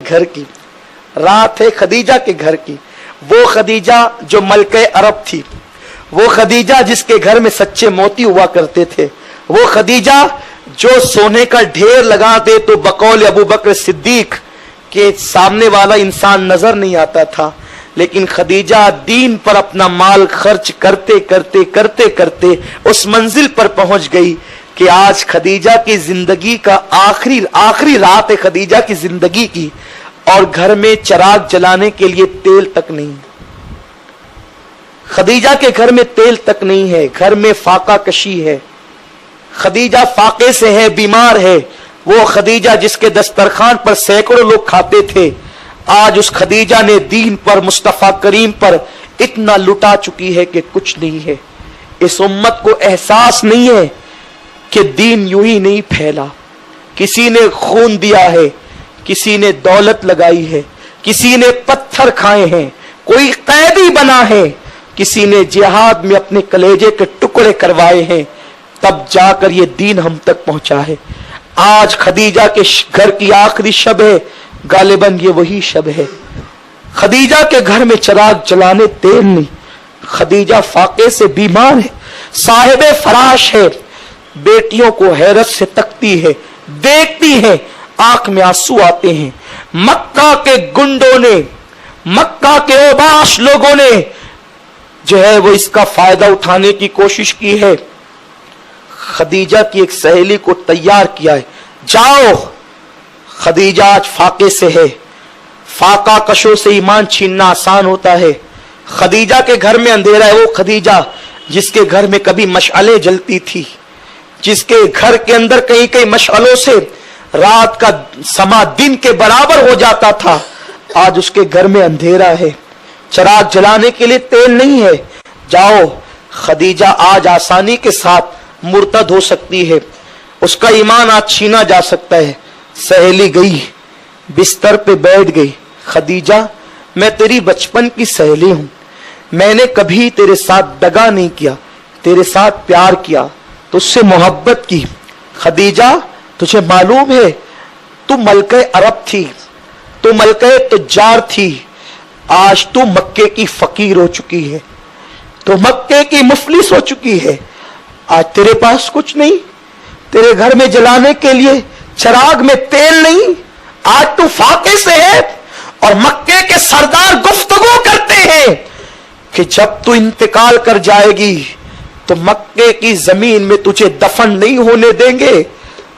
घर की, रात है खदीजा के घर की। वो खदीजा जो मलके अरब थी, वो खदीजा जिसके घर में सच्चे मोती हुआ करते थे, वो खदीजा जो सोने का ढेर लगा दे तो बकौल अबू बकर सिद्दीक के सामने वाला इंसान नजर नहीं आता था, लेकिन खदीजा दीन पर अपना माल खर्च करते करते करते करते उस मंजिल पर पहुंच गई कि आज खदीजा की जिंदगी का आखिरी रात है खदीजा की जिंदगी की, और घर में चिराग जलाने के लिए तेल तक नहीं। खदीजा के घर में तेल तक नहीं है, घर में फाका कशी है। खदीजा फाके से है, बीमार है। वो खदीजा जिसके दस्तरखान पर सैकड़ों लोग खाते थे, आज उस खदीजा ने दीन पर, मुस्तफा करीम पर इतना लुटा चुकी है कि कुछ नहीं है। इस उम्मत को एहसास नहीं है कि दीन यूं ही नहीं फैला। किसी ने खून दिया है, किसी ने दौलत लगाई है, किसी ने पत्थर खाए हैं, कोई कैदी बना है, किसी ने जिहाद में अपने कलेजे के टुकड़े करवाए हैं, तब जाकर ये दीन हम तक पहुंचा है। आज खदीजा के घर की आखिरी शब है, गालिबन ये वही शब है। खदीजा के घर में चिराग जलाने तेल नहीं। खदीजा फाके से बीमार है, साहिबे फराश है, बेटियों को हैरत से तकती है, देखती है, आंख में आंसू आते हैं। मक्का के गुंडों ने, मक्का के ओबाश लोगों ने जो है वो इसका फायदा उठाने की कोशिश की है। खदीजा की एक सहेली को तैयार किया है, जाओ, खदीजा आज फाके से है। फाका कशों से ईमान छीनना आसान होता है। खदीजा के घर में अंधेरा है। वो खदीजा जिसके घर में कभी मशअलें जलती थी, जिसके घर के अंदर कहीं कहीं मशअलों से रात का समा दिन के बराबर हो जाता था, आज उसके घर में अंधेरा है, चिराग जलाने के लिए तेल नहीं है। जाओ, खदीजा आज आसानी के साथ मुर्तद हो सकती है, उसका ईमान आज छीना जा सकता है। सहेली गई, बिस्तर पे बैठ गई। खदीजा, मैं तेरी बचपन की सहेली हूं, मैंने कभी तेरे साथ दगा नहीं किया, तेरे साथ प्यार किया, तुझसे मोहब्बत की। खदीजा, तुझे मालूम है तू मलके अरब थी, तू मलके तुज्जार थी, आज तू मक्के की फकीर हो चुकी है, तो मक्के की मुफलिस हो चुकी है। आज तेरे पास कुछ नहीं, तेरे घर में जलाने के लिए चिराग में तेल नहीं। आज तू फाके से है और मक्के के सरदार गुफ्तगू करते हैं कि जब तू इंतकाल कर जाएगी तो मक्के की जमीन में तुझे दफन नहीं होने देंगे।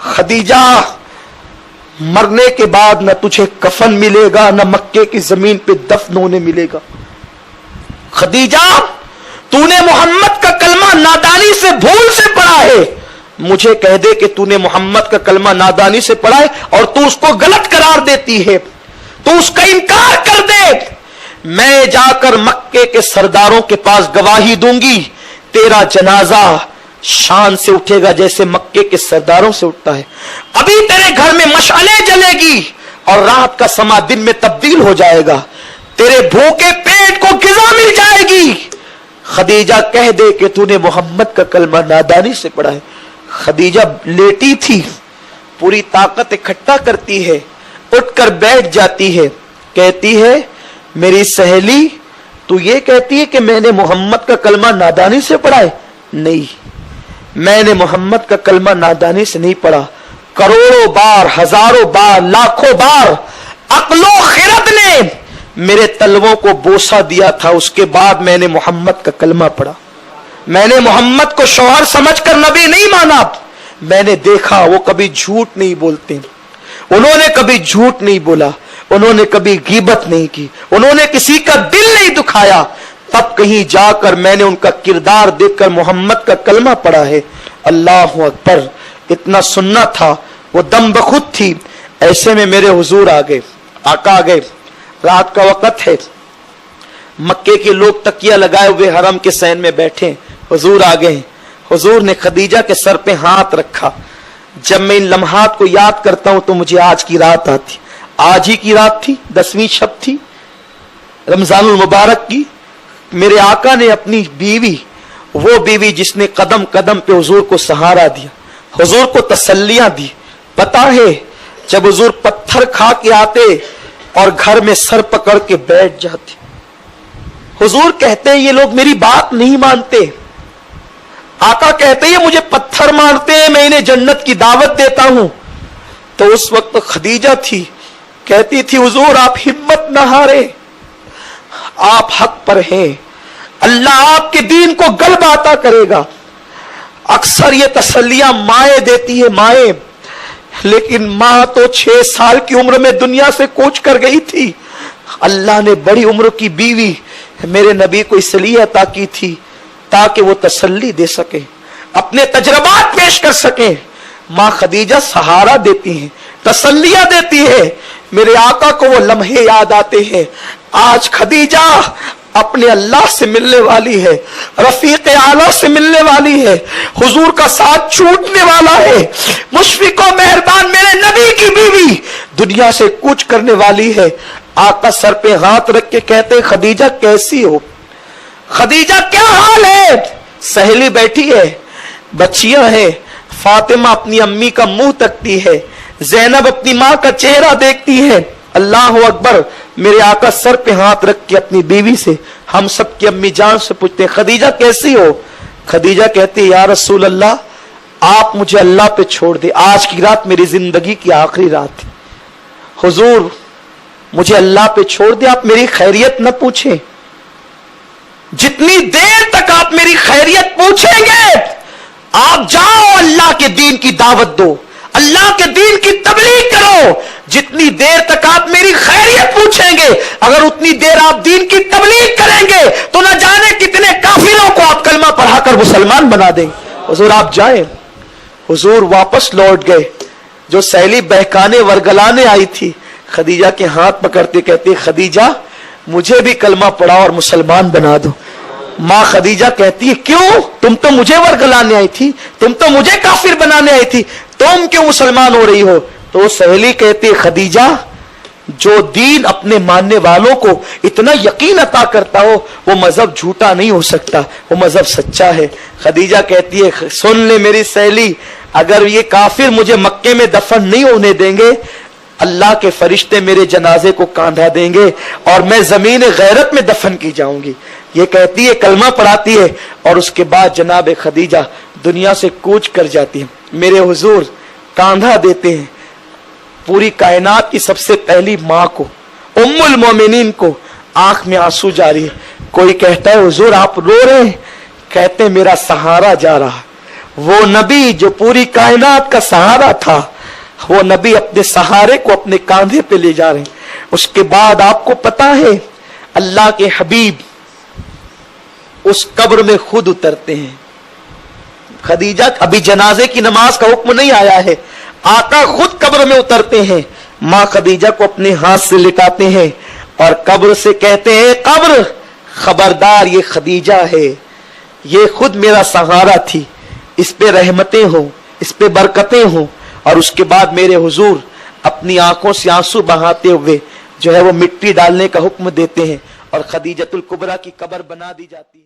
खदीजा, मरने के बाद न तुझे कफन मिलेगा, न मक्के की जमीन पे दफन होने मिलेगा। खदीजा, तूने मोहम्मद का कलमा नादानी से, भूल से पढ़ा है, मुझे कह दे कि तूने मोहम्मद का कलमा नादानी से पढ़ा है और तू उसको गलत करार देती है, तू उसका इनकार कर दे। मैं जाकर मक्के के सरदारों के पास गवाही दूंगी, तेरा जनाजा शान से उठेगा जैसे मक्के के सरदारों से उठता है। अभी तेरे घर में मशालें जलेगी और रात का समा दिन में तब्दील हो जाएगा, तेरे भूखे पेट को ग़िज़ा मिल जाएगी। खदीजा, कह दे कि तूने मोहम्मद का कलमा नादानी से पढ़ा है। खदीजा लेटी थी, पूरी ताकत इकट्ठा करती है, उठकर बैठ जाती है, कहती है, मेरी सहेली, तू ये कहती है कि मैंने मोहम्मद का कलमा नादानी से पढ़ा है? नहीं, मैंने मोहम्मद का कलमा नादानी से नहीं पढ़ा। करोड़ों बार, हजारों बार, लाखों बार अक्लो खिरत ने मेरे तलवों को बोसा दिया था, उसके बाद मैंने मोहम्मद का कलमा पढ़ा। मैंने मोहम्मद को शौहर समझकर नबी नहीं माना। मैंने देखा वो कभी झूठ नहीं बोलते, उन्होंने कभी झूठ नहीं बोला, उन्होंने कभी गीबत नहीं की, उन्होंने किसी का दिल नहीं दुखाया। तब कहीं जाकर मैंने उनका किरदार देखकर मोहम्मद का कलमा पढ़ा है। अल्लाह अकबर, इतना सुनना था, वो दम बखुद थी। ऐसे में मेरे हुजूर आ गए, आका आ गए, रात का वक्त है, मक्के के लोग तकिया लगाए हुए हरम के सैन में बैठे, हुजूर आ गए। हुजूर ने खदीजा के सर पे हाथ रखा। जब मैं इन लम्हात को याद करता हूं तो मुझे आज की रात आती। आज ही की रात थी, 10वीं शब थी रमजानुल मुबारक की। मेरे आका ने अपनी बीवी, वो बीवी जिसने कदम कदम पे हुजूर को सहारा दिया, हुजूर को तसल्लियां दी। पता है जब हुजूर पत्थर खा के आते और घर में सर पकड़ के बैठ जाती। हुजूर कहते हैं ये लोग मेरी बात नहीं मानते। आका कहते हैं मुझे पत्थर मारते हैं, मैं इन्हें जन्नत की दावत देता हूं। तो उस वक्त खदीजा थी, कहती थी हुजूर आप हिम्मत न हारे, आप हक पर हैं, अल्लाह आपके दीन को गलबा अता करेगा। अक्सर ये तसल्लियां माएं देती है, माएं, लेकिन मां तो 6 साल की उम्र में दुनिया से कूच कर गई थी। अल्लाह ने बड़ी उम्र की बीवी मेरे नबी को इसलिए अता की थी ताकि वो तसल्ली दे सके, अपने तजर्बात पेश कर सके। मां खदीजा सहारा देती हैं, तसल्लियां देती है। मेरे आका को वो लम्हे याद आते हैं। आज खदीजा अपने अल्लाह से मिलने वाली है, रफीक आला से मिलने वाली है, हुजूर का साथ छूटने वाला है। मुशफिक और मेहरबान मेरे नबी की बीवी दुनिया से कूच करने वाली है। आका सर पे हाथ रख के कहते खदीजा कैसी हो? खदीजा क्या हाल है? सहेली बैठी है, बच्चियां हैं, फातिमा अपनी अम्मी का मुंह तकती है, जैनब अपनी मां का चेहरा देखती है। अल्लाह अकबर। मेरे आका सर पे हाथ रख के अपनी बीवी से, हम सब की अम्मी जान से पूछते खदीजा कैसी हो? खदीजा कहती है या रसूल अल्लाह आप मुझे अल्लाह पे छोड़ दे, आज की रात मेरी जिंदगी की आखिरी रात है, हुजूर मुझे अल्लाह पे छोड़ दे, आप मेरी खैरियत न पूछें। जितनी देर तक आप मेरी खैरियत पूछेंगे, आप जाओ अल्लाह के दीन की दावत दो, अल्लाह के दीन की तबलीग करो। जितनी देर तक आप मेरी खैरियत पूछेंगे, अगर उतनी देर आप दीन की तबलीग करेंगे तो न जाने कितने काफिरों को आप कलमा पढ़ाकर मुसलमान बना देंगे। हुजूर आप जाएं। हुजूर वापस लौट गए। जो सहेली बहकाने वरगलाने आई थी, खदीजा के हाथ पकड़ते कहते खदीजा मुझे भी कलमा पढ़ा और मुसलमान बना दो। मां खदीजा कहती है क्यों? तुम तो मुझे वरगलाने आई थी, तुम तो मुझे काफिर बनाने आई थी, तुम क्यों मुसलमान हो रही हो? तो सहेली कहती है खदीजा जो दीन अपने मानने वालों को इतना यकीन अता करता हो वो मजहब झूठा नहीं हो सकता, वो मजहब सच्चा है। खदीजा कहती है सुन ले मेरी सहेली, अगर ये काफिर मुझे मक्के में दफन नहीं होने देंगे, अल्लाह के फरिश्ते मेरे जनाजे को कांधा देंगे और मैं जमीन गैरत में दफन की जाऊंगी। ये कहती है, कलमा पढ़ाती है और उसके बाद जनाब खदीजा दुनिया से कूच कर जाती है। मेरे हुजूर कांधा देते हैं पूरी कायनात की सबसे पहली माँ को, उम्मुल मोमिनीन को। आंख में आंसू जारी है। कोई कहता है हुजूर आप रो रहे हैं? कहते हैं मेरा सहारा जा रहा। वो नबी जो पूरी कायनात का सहारा था, वो नबी अपने सहारे को अपने कांधे पे ले जा रहे हैं। उसके बाद आपको पता है अल्लाह के हबीब उस कब्र में खुद उतरते हैं। खदीजा अभी जनाजे की नमाज का हुक्म नहीं आया है, आका खुद कब्र में उतरते हैं। मां खदीजा को अपने हाथ से लिटाते हैं और कब्र से कहते हैं कब्र खबरदार ये खदीजा है, ये खुद मेरा सहारा थी, इस पे रहमतें हो, इस पे बरकतें हो। और उसके बाद मेरे हुजूर अपनी आंखों से आंसू बहाते हुए जो है वो मिट्टी डालने का हुक्म देते हैं और खदीजतुल कुबरा की कब्र बना दी जाती है।